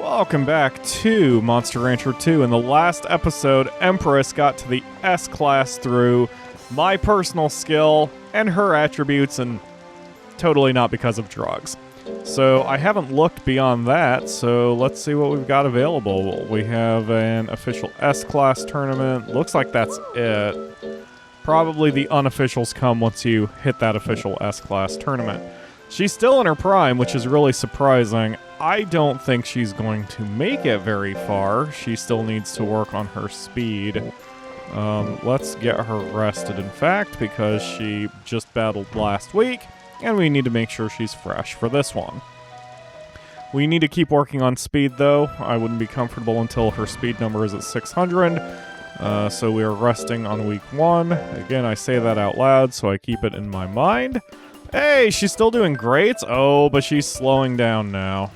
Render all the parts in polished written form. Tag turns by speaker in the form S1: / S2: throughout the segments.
S1: Welcome back to Monster Rancher 2. In the last episode, Empress got to the S class through my personal skill and her attributes, and totally not because of drugs. So I haven't looked beyond that, so let's see what we've got available. We have an official S class tournament. Looks like that's it. Probably the unofficials come once you hit that official S class tournament. She's still in her prime, which is really surprising. I don't think she's going to make it very far. She still needs to work on her speed. Let's get her rested, in fact, because she just battled last week, and we need to make sure she's fresh for this one. We need to keep working on speed, though. I wouldn't be comfortable until her speed number is at 600, so we are resting on week 1. Again, I say that out loud, so I keep it in my mind. Hey, she's still doing great. Oh, but she's slowing down now.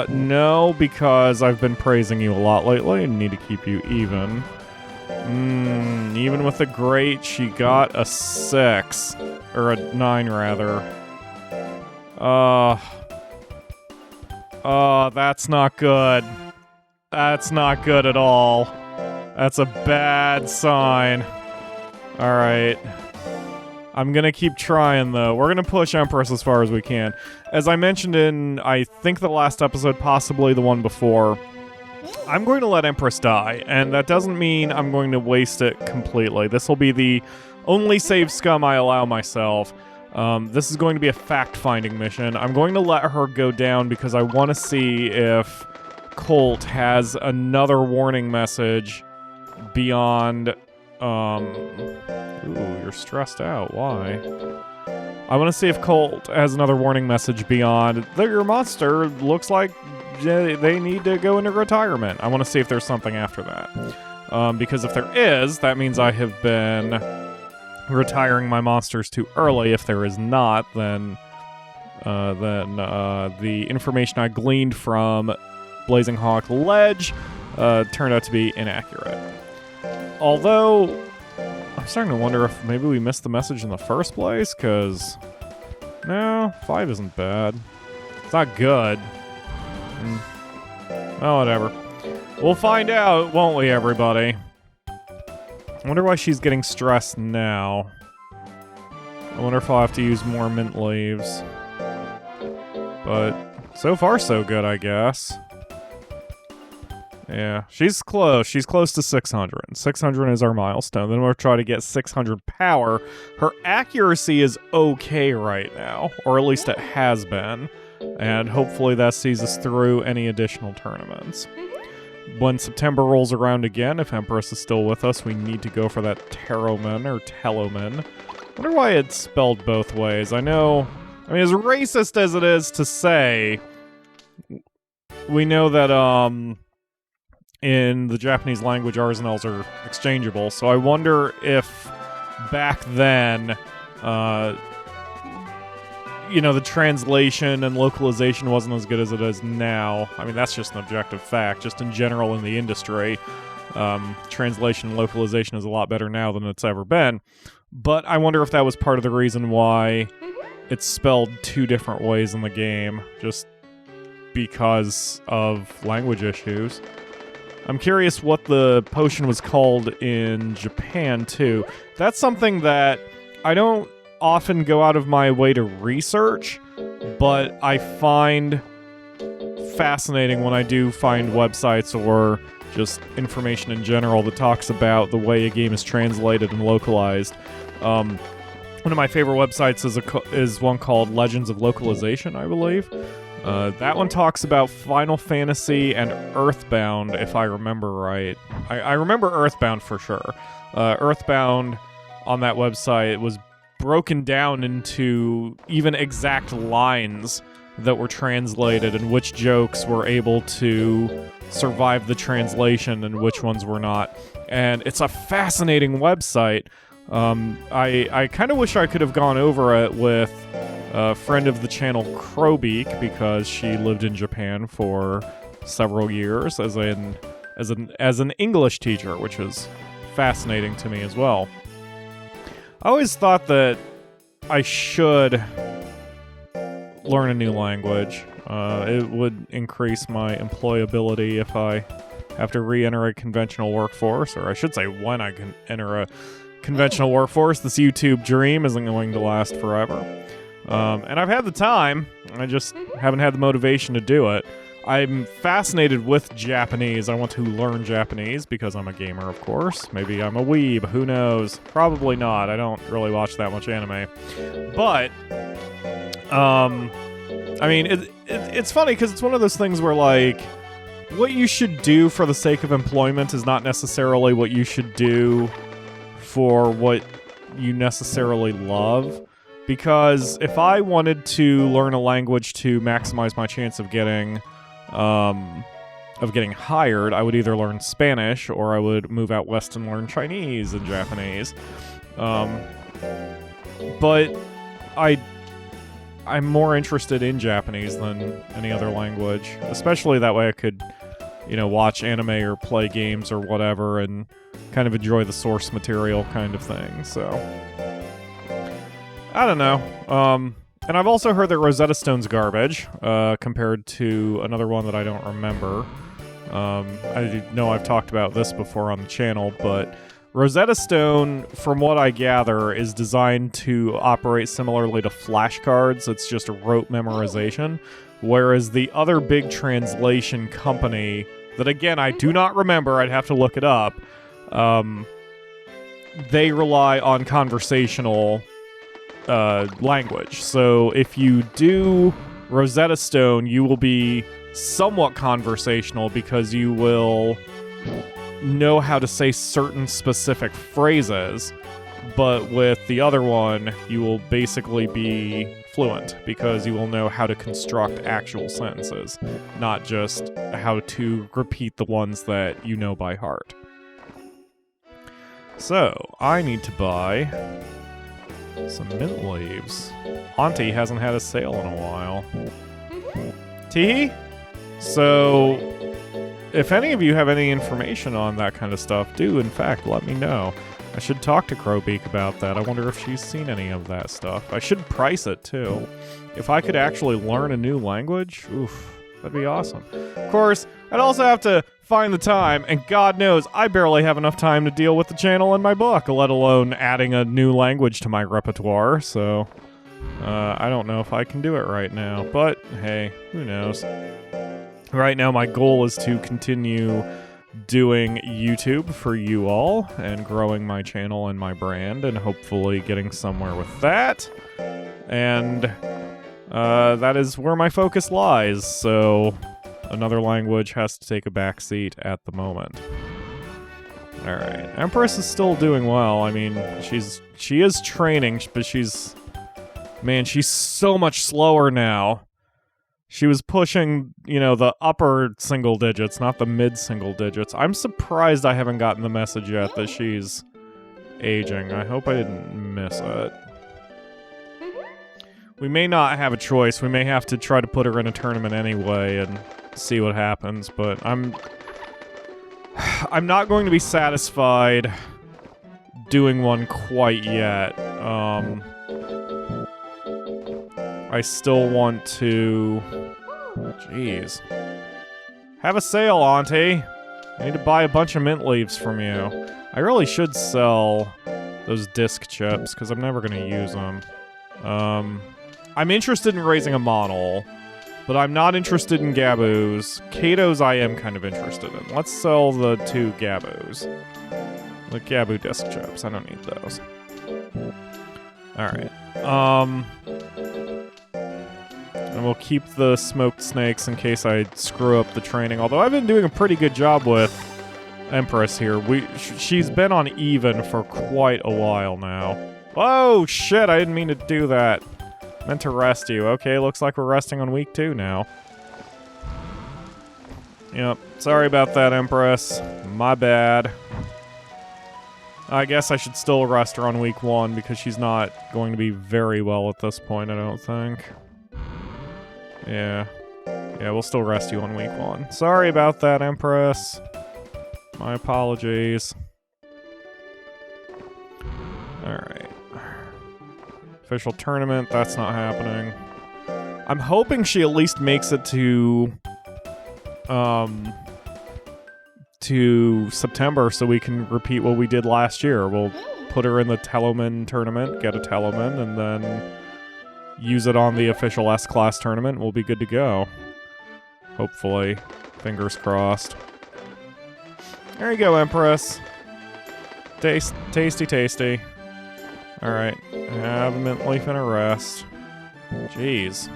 S1: No, because I've been praising you a lot lately and need to keep you even. Even with the great, she got a 6. Or a 9, rather. That's not good. That's not good at all. That's a bad sign. Alright. I'm gonna keep trying, though. We're gonna push Empress as far as we can. As I mentioned in, I think, the last episode, possibly the one before, I'm going to let Empress die, and that doesn't mean I'm going to waste it completely. This will be the only save scum I allow myself. This is going to be a fact-finding mission. I'm going to let her go down because I want to see if Colt has another warning message beyond... Ooh, you're stressed out. Why? I want to see if Colt has another warning message beyond that your monster looks like they need to go into retirement. I want to see if there's something after that. Because if there is, that means I have been retiring my monsters too early. If there is not, then the information I gleaned from Blazing Hawk Ledge turned out to be inaccurate. Although, I'm starting to wonder if maybe we missed the message in the first place, because... No, 5 isn't bad. It's not good. Well, whatever. We'll find out, won't we, everybody? I wonder why she's getting stressed now. I wonder if I'll have to use more mint leaves. But so far, so good, I guess. Yeah, she's close. She's close to 600. 600 is our milestone. Then we'll try to get 600 power. Her accuracy is okay right now, or at least it has been. And hopefully that sees us through any additional tournaments. When September rolls around again, if Empress is still with us, we need to go for that Taroman or Teloman. I wonder why it's spelled both ways. I know, I mean, as racist as it is to say, we know that, in the Japanese language, R's and L's are exchangeable, so I wonder if back then, the translation and localization wasn't as good as it is now. I mean, that's just an objective fact. Just in general in the industry, translation and localization is a lot better now than it's ever been. But I wonder if that was part of the reason why it's spelled 2 different ways in the game, just because of language issues. I'm curious what the potion was called in Japan, too. That's something that I don't often go out of my way to research, but I find fascinating when I do find websites or just information in general that talks about the way a game is translated and localized. One of my favorite websites is one called Legends of Localization, I believe. That one talks about Final Fantasy and Earthbound, if I remember right. I remember Earthbound for sure. Earthbound on that website was broken down into even exact lines that were translated and which jokes were able to survive the translation and which ones were not. And it's a fascinating website. I kind of wish I could have gone over it with a friend of the channel, Crowbeak, because she lived in Japan for several years as an English teacher, which was fascinating to me as well. I always thought that I should learn a new language. It would increase my employability if I have to re-enter a conventional workforce, or I should say when I can enter a conventional workforce. This YouTube dream isn't going to last forever. And I've had the time, I just haven't had the motivation to do it. I'm fascinated with Japanese. I want to learn Japanese because I'm a gamer, of course. Maybe I'm a weeb, who knows? Probably not. I don't really watch that much anime. But, I mean, it's funny because it's one of those things where, like, what you should do for the sake of employment is not necessarily what you should do for what you necessarily love. Because if I wanted to learn a language to maximize my chance of getting hired, I would either learn Spanish or I would move out west and learn Chinese and Japanese. But I'm more interested in Japanese than any other language, especially that way I could, watch anime or play games or whatever and kind of enjoy the source material kind of thing. So I don't know. And I've also heard that Rosetta Stone's garbage, compared to another one that I don't remember. I know I've talked about this before on the channel, but Rosetta Stone, from what I gather, is designed to operate similarly to flashcards. It's just rote memorization. Whereas the other big translation company, that again, I do not remember, I'd have to look it up, they rely on conversational language. So if you do Rosetta Stone, you will be somewhat conversational because you will know how to say certain specific phrases, but with the other one, you will basically be fluent because you will know how to construct actual sentences, not just how to repeat the ones that you know by heart. So, I need to buy some mint leaves. Auntie hasn't had a sale in a while. Teehee? So, if any of you have any information on that kind of stuff, do, in fact, let me know. I should talk to Crowbeak about that. I wonder if she's seen any of that stuff. I should price it, too. If I could actually learn a new language, oof, that'd be awesome. Of course, I'd also have to find the time, and God knows I barely have enough time to deal with the channel and my book, let alone adding a new language to my repertoire, so I don't know if I can do it right now, but hey, who knows. Right now my goal is to continue doing YouTube for you all and growing my channel and my brand and hopefully getting somewhere with that, and that is where my focus lies, so another language has to take a back seat at the moment. Alright, Empress is still doing well. I mean, she is training, but she's so much slower now. She was pushing, the upper single digits, not the mid single digits. I'm surprised I haven't gotten the message yet that she's aging. I hope I didn't miss it. We may not have a choice. We may have to try to put her in a tournament anyway and see what happens, but I'm not going to be satisfied doing one quite yet. I still want to... Jeez. Have a sale, Auntie! I need to buy a bunch of mint leaves from you. I really should sell those disc chips, because I'm never going to use them. I'm interested in raising a model, but I'm not interested in Gaboos. Kato's I am kind of interested in. Let's sell the 2 Gaboos. The Gaboo disc chips. I don't need those. Alright. And we'll keep the smoked snakes in case I screw up the training. Although I've been doing a pretty good job with Empress here. She's been on even for quite a while now. Whoa, shit, I didn't mean to do that. Meant to rest you. Okay, looks like we're resting on week 2 now. Yep, sorry about that, Empress. My bad. I guess I should still rest her on week 1 because she's not going to be very well at this point, I don't think. Yeah, we'll still rest you on week 1. Sorry about that, Empress. My apologies. Alright. Official tournament, that's not happening. I'm hoping she at least makes it to September so we can repeat what we did last year. We'll put her in the Telemann tournament, get a Telemann, and then use it on the official S-Class tournament. We'll be good to go. Hopefully. Fingers crossed. There you go, Empress. Tasty, tasty. Alright. Have a mint leaf and a rest. Jeez.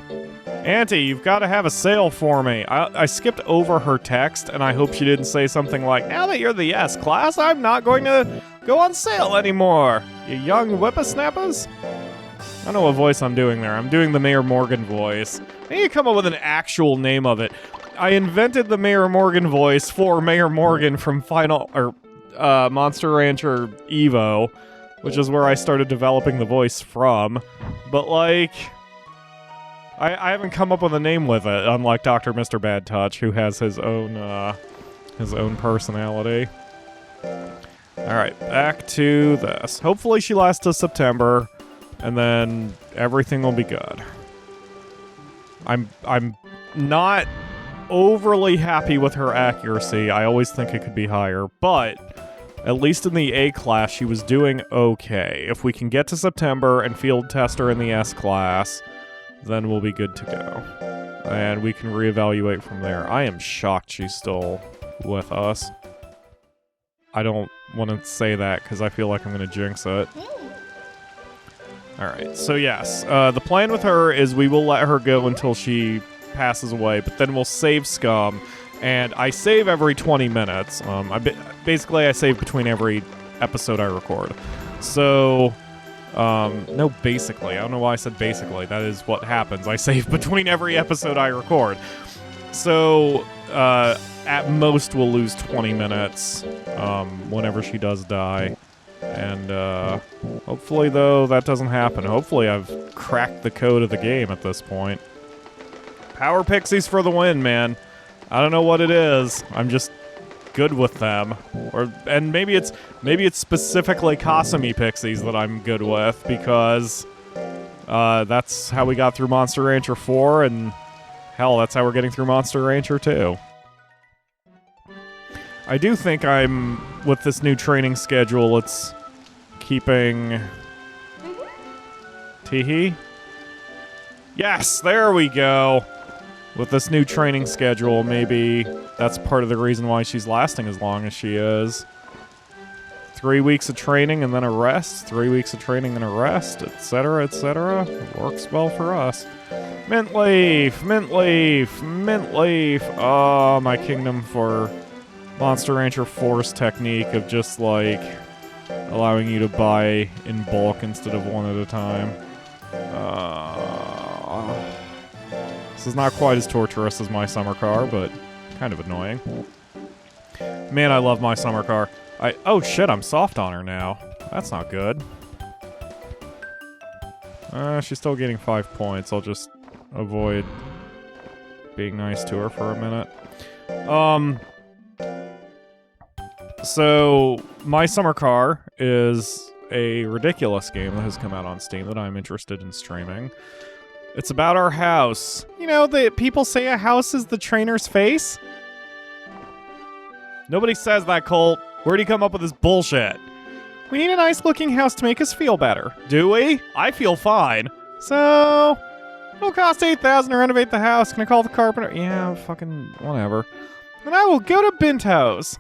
S1: Auntie, you've got to have a sale for me. I skipped over her text, and I hope she didn't say something like, now that you're the S-Class, I'm not going to go on sale anymore. You young whippersnappers. I don't know what voice I'm doing there. I'm doing the Mayor Morgan voice. I need to come up with an actual name of it. I invented the Mayor Morgan voice for Mayor Morgan from Monster Rancher Evo, which is where I started developing the voice from. But, like, I haven't come up with a name with it, unlike Dr. Mr. Bad Touch, who has his own personality. Alright, back to this. Hopefully she lasts till September, and then everything will be good. I'm not overly happy with her accuracy. I always think it could be higher, but at least in the A class, she was doing okay. If we can get to September and field test her in the S class, then we'll be good to go. And we can reevaluate from there. I am shocked she's still with us. I don't want to say that because I feel like I'm going to jinx it. Alright, so yes. The plan with her is we will let her go until she passes away, but then we'll save Scum, and I save every 20 minutes. Basically, I save between every episode I record. So, no, basically. I don't know why I said basically. That is what happens. I save between every episode I record. So, at most, we'll lose 20 minutes whenever she does die. And, hopefully, though, that doesn't happen. Hopefully, I've cracked the code of the game at this point. Power Pixies for the win, man. I don't know what it is. I'm just good with them. And maybe it's specifically Kasumi Pixies that I'm good with, because that's how we got through Monster Rancher 4, and hell, that's how we're getting through Monster Rancher 2. I do think with this new training schedule, it's keeping... Teehee? Yes, there we go! With this new training schedule, maybe that's part of the reason why she's lasting as long as she is. 3 weeks of training and then a rest, 3 weeks of training and a rest, etc., etc. It works well for us. Mint leaf, mint leaf, mint leaf. Oh, my kingdom for Monster Rancher 4's technique of just, like, allowing you to buy in bulk instead of one at a time. This is not quite as torturous as my summer car, but kind of annoying. Man, I love my summer car. Oh shit, I'm soft on her now. That's not good. She's still getting 5 points. I'll just avoid being nice to her for a minute. So, My Summer Car is a ridiculous game that has come out on Steam that I'm interested in streaming. It's about our house. You know, people say a house is the trainer's face? Nobody says that, Colt. Where'd he come up with this bullshit? We need a nice-looking house to make us feel better. Do we? I feel fine. So, it'll cost $8,000 to renovate the house. Can I call the carpenter? Yeah, fucking whatever. And I will go to Binto's.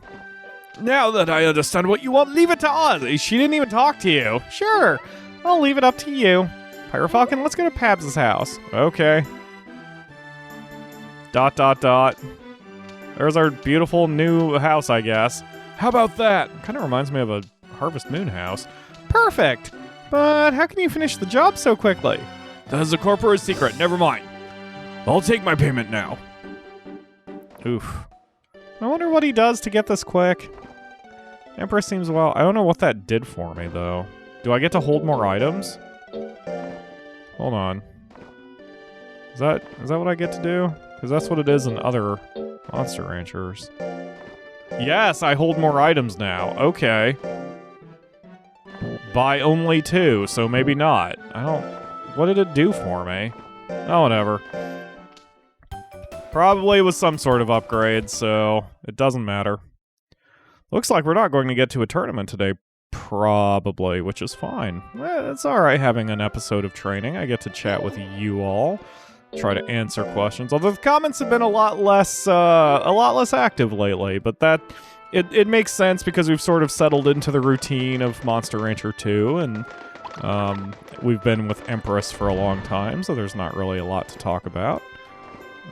S1: Now that I understand what you want, leave it to us. She didn't even talk to you. Sure, I'll leave it up to you. PyroFalkon, let's go to Pabs' house. Okay. ... There's our beautiful new house, I guess. How about that? Kind of reminds me of a Harvest Moon house. Perfect! But how can you finish the job so quickly? That is a corporate secret. Never mind. I'll take my payment now. Oof. I wonder what he does to get this quick. Empress seems well. I don't know what that did for me, though. Do I get to hold more items? Hold on. Is that what I get to do? Because that's what it is in other Monster Ranchers. Yes, I hold more items now. Okay. Buy only 2, so maybe not. What did it do for me? Oh, whatever. Probably with some sort of upgrade, so it doesn't matter. Looks like we're not going to get to a tournament today, probably, which is fine. It's alright having an episode of training. I get to chat with you all, try to answer questions. Although the comments have been a lot less active lately, but that it makes sense because we've sort of settled into the routine of Monster Rancher 2, and we've been with Empress for a long time, so there's not really a lot to talk about.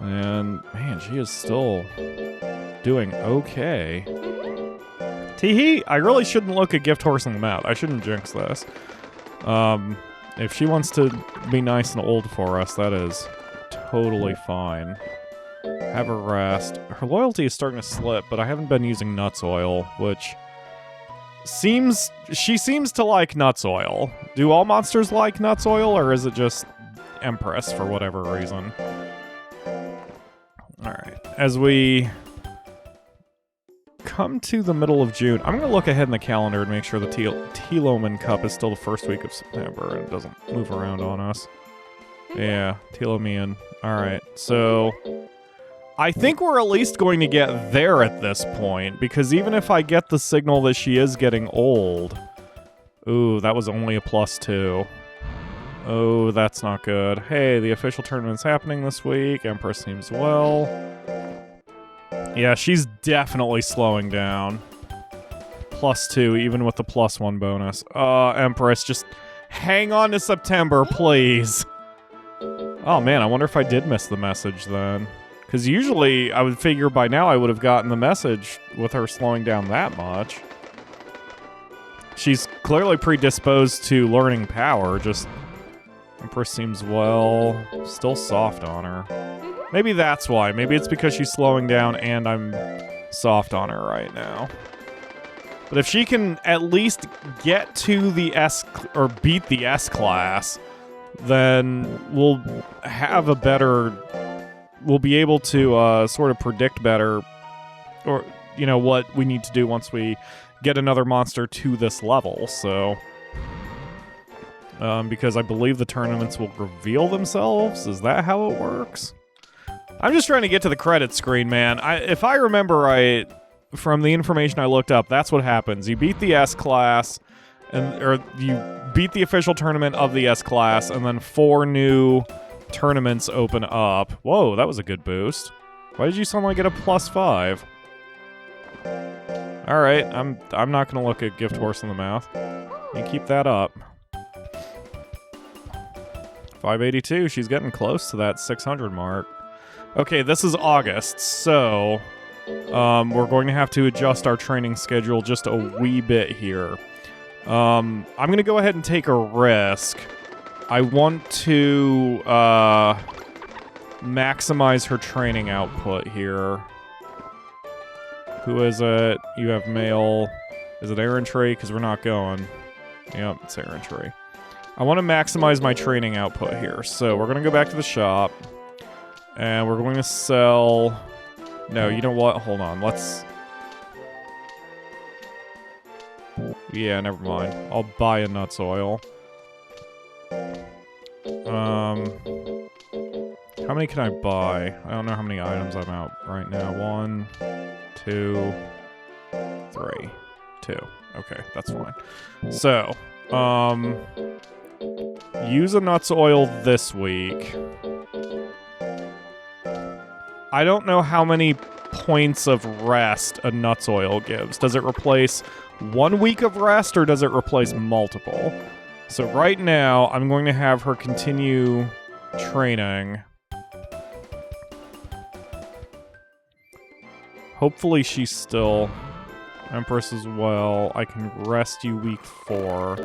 S1: And, man, she is still doing okay. Teehee, I really shouldn't look a gift horse in the mouth. I shouldn't jinx this. If she wants to be nice and old for us, that is totally fine. Have her rest. Her loyalty is starting to slip, but I haven't been using nuts oil, which she seems to like nuts oil. Do all monsters like nuts oil, or is it just Empress for whatever reason? Alright, as we come to the middle of June, I'm going to look ahead in the calendar and make sure the Teloman Cup is still the first week of September and it doesn't move around on us. Yeah, Telomian. Alright, so I think we're at least going to get there at this point, because even if I get the signal that she is getting old... Ooh, that was only a +2. Oh, that's not good. Hey, the official tournament's happening this week. Empress seems well. Yeah, she's definitely slowing down. +2, even with the +1 bonus. Empress, just hang on to September, please. Oh man, I wonder if I did miss the message then. Because usually, I would figure by now I would have gotten the message with her slowing down that much. She's clearly predisposed to learning power, just... Empress seems well, still soft on her. Maybe that's why. Maybe it's because she's slowing down and I'm soft on her right now. But if she can at least get to the S, or beat the S class, then we'll have a better, we'll be able to sort of predict better, or, you know, what we need to do once we get another monster to this level, so... because I believe the tournaments will reveal themselves? Is that how it works? I'm just trying to get to the credit screen, man. If I remember right, from the information I looked up, that's what happens. You beat the S class, or you beat the official tournament of the S class, and then 4 new tournaments open up. Whoa, that was a good boost. Why did you suddenly get a +5? Alright, I'm not gonna look at Gift Horse in the mouth. You keep that up. 582, she's getting close to that 600 mark. Okay, this is August, so we're going to have to adjust our training schedule just a wee bit here. I'm going to go ahead and take a risk. I want to maximize her training output here. Who is it? You have male. Is it errantry? Because we're not going. Yep, it's errantry. I want to maximize my training output here. So we're going to go back to the shop. And we're going to sell... No, you know what? Hold on. Let's... Yeah, never mind. I'll buy a nuts oil. How many can I buy? I don't know how many items I'm out right now. 1, 2, 3, 2. Okay, that's fine. So, use a nuts oil this week. I don't know how many points of rest a nuts oil gives. Does it replace 1 week of rest, or does it replace multiple? So right now, I'm going to have her continue training. Hopefully she's still... Empress as well. I can rest you week 4.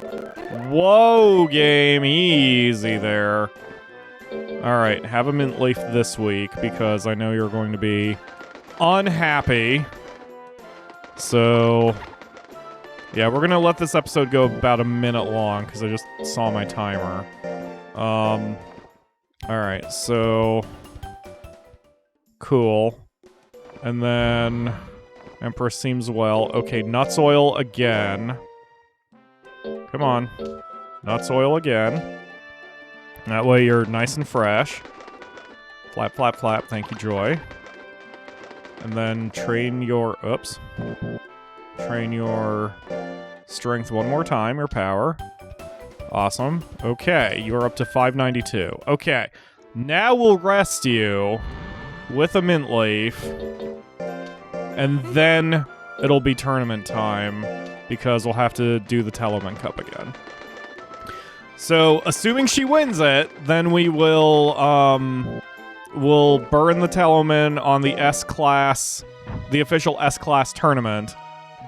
S1: Whoa, game. Easy there. Alright, have a mint leaf this week, because I know you're going to be unhappy. So... yeah, we're gonna let this episode go about a minute long, because I just saw my timer. Alright, so... cool. And then... Empress seems well. Okay, nuts oil again. Come on. Nuts oil again. That way you're nice and fresh. Flap, flap, flap. Thank you, Joy. And then train your... Oops. Train your strength one more time, your power. Awesome. Okay, you're up to 592. Okay, now we'll rest you with a mint leaf. And then it'll be tournament time because we'll have to do the Telemann Cup again. So, assuming she wins it, then we will, we'll burn the Telemann on the S-Class, the official S-Class tournament,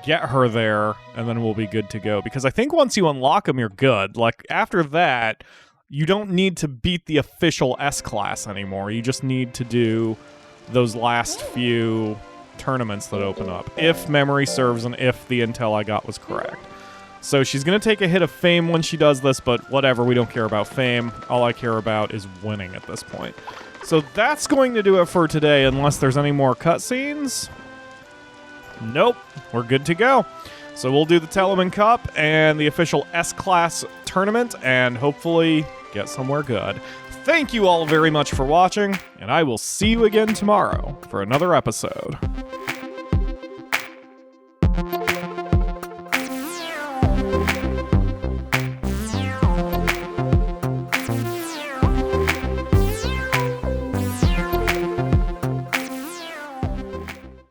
S1: get her there, and then we'll be good to go. Because I think once you unlock them, you're good. Like, after that, you don't need to beat the official S-Class anymore. You just need to do those last few tournaments that open up, if memory serves and if the intel I got was correct. So she's going to take a hit of fame when she does this, but whatever, we don't care about fame. All I care about is winning at this point. So that's going to do it for today, unless there's any more cutscenes. Nope, we're good to go. So we'll do the Telemann Cup and the official S-Class tournament, and hopefully get somewhere good. Thank you all very much for watching, and I will see you again tomorrow for another episode.